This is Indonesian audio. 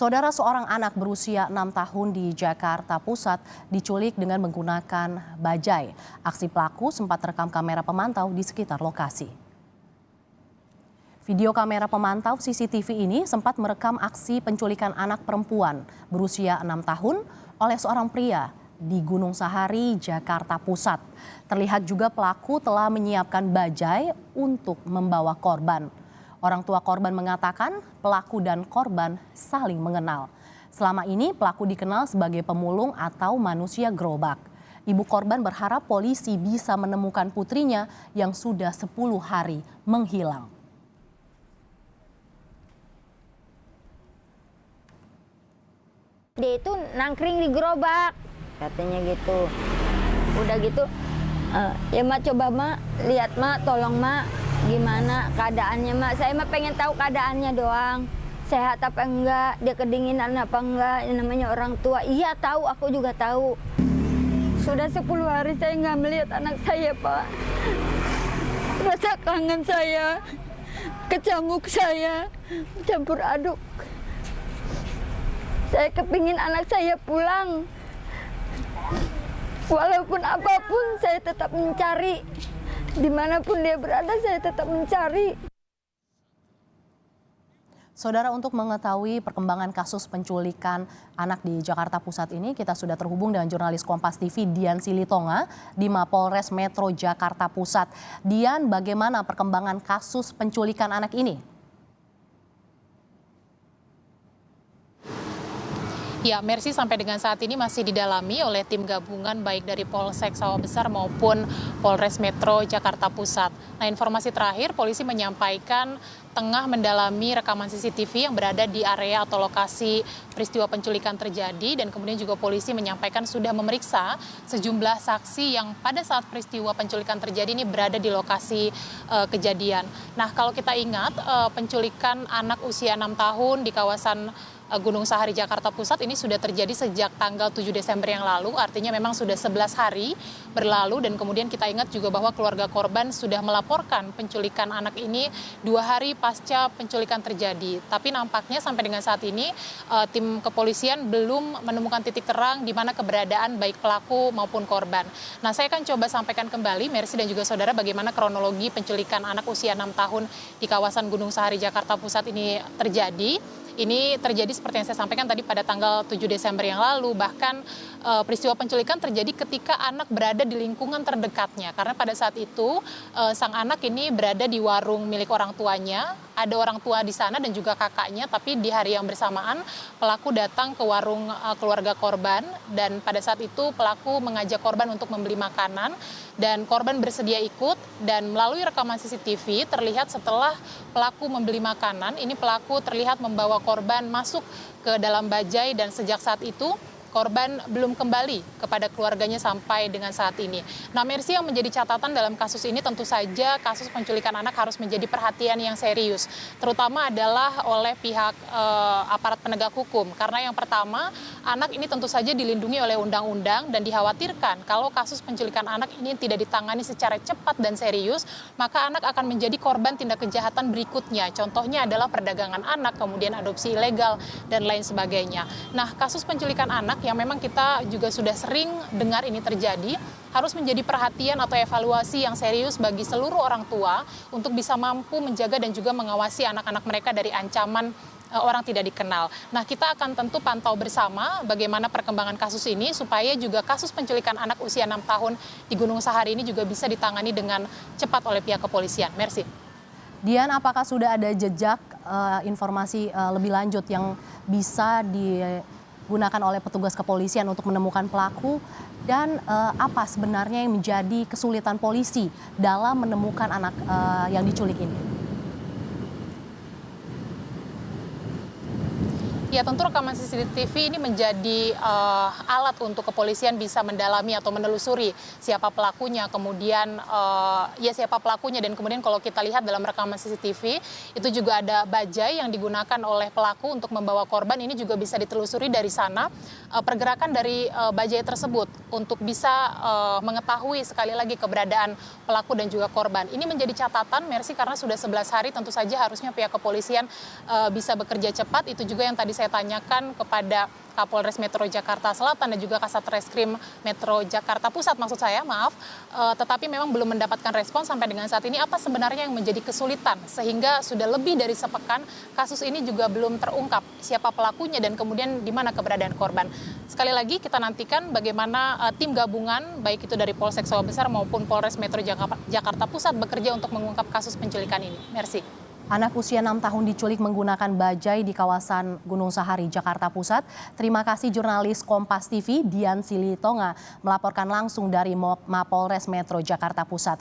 Saudara, seorang anak berusia 6 tahun di Jakarta Pusat diculik dengan menggunakan bajai. Aksi pelaku sempat terekam kamera pemantau di sekitar lokasi. Video kamera pemantau CCTV ini sempat merekam aksi penculikan anak perempuan berusia 6 tahun oleh seorang pria di Gunung Sahari, Jakarta Pusat. Terlihat juga pelaku telah menyiapkan bajai untuk membawa korban. Orang tua korban mengatakan pelaku dan korban saling mengenal. Selama ini pelaku dikenal sebagai pemulung atau manusia gerobak. Ibu korban berharap polisi bisa menemukan putrinya yang sudah 10 hari menghilang. Dia itu nangkring di gerobak, katanya gitu. Udah gitu, ya mak coba mak, lihat mak, tolong mak, gimana keadaannya mak. Saya mah pengen tahu keadaannya doang. Sehat apa enggak, dia kedinginan apa enggak, yang namanya orang tua. Iya tahu, aku juga tahu. Sudah 10 hari saya nggak melihat anak saya, Pak. Rasa kangen saya, kecamuk saya, campur aduk. Saya kepingin anak saya pulang. Walaupun apapun saya tetap mencari. Dimanapun dia berada saya tetap mencari. Saudara, untuk mengetahui perkembangan kasus penculikan anak di Jakarta Pusat ini, kita sudah terhubung dengan jurnalis Kompas TV Dian Silitonga di Mapolres Metro Jakarta Pusat. Dian, bagaimana perkembangan kasus penculikan anak ini? Ya, Mercy, sampai dengan saat ini masih didalami oleh tim gabungan baik dari Polsek Sawah Besar maupun Polres Metro Jakarta Pusat. Nah, informasi terakhir polisi menyampaikan tengah mendalami rekaman CCTV yang berada di area atau lokasi peristiwa penculikan terjadi, dan kemudian juga polisi menyampaikan sudah memeriksa sejumlah saksi yang pada saat peristiwa penculikan terjadi ini berada di lokasi kejadian. Nah, kalau kita ingat penculikan anak usia 6 tahun di kawasan Gunung Sahari, Jakarta Pusat ini sudah terjadi sejak tanggal 7 Desember yang lalu, artinya memang sudah 11 hari berlalu, dan kemudian kita ingat juga bahwa keluarga korban sudah melaporkan penculikan anak ini 2 hari pasca penculikan terjadi. Tapi nampaknya sampai dengan saat ini tim kepolisian belum menemukan titik terang di mana keberadaan baik pelaku maupun korban. Nah, saya akan coba sampaikan kembali, Mercy dan juga saudara, bagaimana kronologi penculikan anak usia 6 tahun di kawasan Gunung Sahari, Jakarta Pusat ini terjadi. Ini terjadi seperti yang saya sampaikan tadi pada tanggal 7 Desember yang lalu. Bahkan peristiwa penculikan terjadi ketika anak berada di lingkungan terdekatnya. Karena pada saat itu sang anak ini berada di warung milik orang tuanya. Ada orang tua di sana dan juga kakaknya. Tapi di hari yang bersamaan pelaku datang ke warung keluarga korban. Dan pada saat itu pelaku mengajak korban untuk membeli makanan. Dan korban bersedia ikut, dan melalui rekaman CCTV terlihat setelah pelaku membeli makanan, ini pelaku terlihat membawa korban masuk ke dalam bajai, dan sejak saat itu korban belum kembali kepada keluarganya sampai dengan saat ini. Nah, Mercy, yang menjadi catatan dalam kasus ini tentu saja kasus penculikan anak harus menjadi perhatian yang serius, terutama adalah oleh pihak aparat penegak hukum. Karena yang pertama, anak ini tentu saja dilindungi oleh undang-undang, dan dikhawatirkan kalau kasus penculikan anak ini tidak ditangani secara cepat dan serius, maka anak akan menjadi korban tindak kejahatan berikutnya. Contohnya adalah perdagangan anak, kemudian adopsi ilegal, dan lain sebagainya. Nah, kasus penculikan anak yang memang kita juga sudah sering dengar ini terjadi, harus menjadi perhatian atau evaluasi yang serius bagi seluruh orang tua untuk bisa mampu menjaga dan juga mengawasi anak-anak mereka dari ancaman orang tidak dikenal. Nah, kita akan tentu pantau bersama bagaimana perkembangan kasus ini supaya juga kasus penculikan anak usia 6 tahun di Gunung Sahari ini juga bisa ditangani dengan cepat oleh pihak kepolisian. Mercy. Dian, apakah sudah ada jejak informasi lebih lanjut yang bisa digunakan oleh petugas kepolisian untuk menemukan pelaku, dan apa sebenarnya yang menjadi kesulitan polisi dalam menemukan anak yang diculik ini? Ya, tentu rekaman CCTV ini menjadi alat untuk kepolisian bisa mendalami atau menelusuri siapa pelakunya, kemudian siapa pelakunya, dan kemudian kalau kita lihat dalam rekaman CCTV itu juga ada bajai yang digunakan oleh pelaku untuk membawa korban. Ini juga bisa ditelusuri dari sana pergerakan dari bajai tersebut untuk bisa mengetahui sekali lagi keberadaan pelaku dan juga korban. Ini menjadi catatan, Mercy, karena sudah 11 hari tentu saja harusnya pihak kepolisian bisa bekerja cepat. Itu juga yang tadi saya saya tanyakan kepada Kapolres Metro Jakarta Selatan dan juga Kasat Reskrim Metro Jakarta Pusat maksud saya, maaf, tetapi memang belum mendapatkan respon sampai dengan saat ini. Apa sebenarnya yang menjadi kesulitan sehingga sudah lebih dari sepekan kasus ini juga belum terungkap siapa pelakunya dan kemudian di mana keberadaan korban. Sekali lagi kita nantikan bagaimana tim gabungan baik itu dari Polsek Sawah Besar maupun Polres Metro Jakarta Pusat bekerja untuk mengungkap kasus penculikan ini. Merci. Anak usia 6 tahun diculik menggunakan bajai di kawasan Gunung Sahari, Jakarta Pusat. Terima kasih jurnalis Kompas TV Dian Silitonga melaporkan langsung dari Mapolres Metro Jakarta Pusat.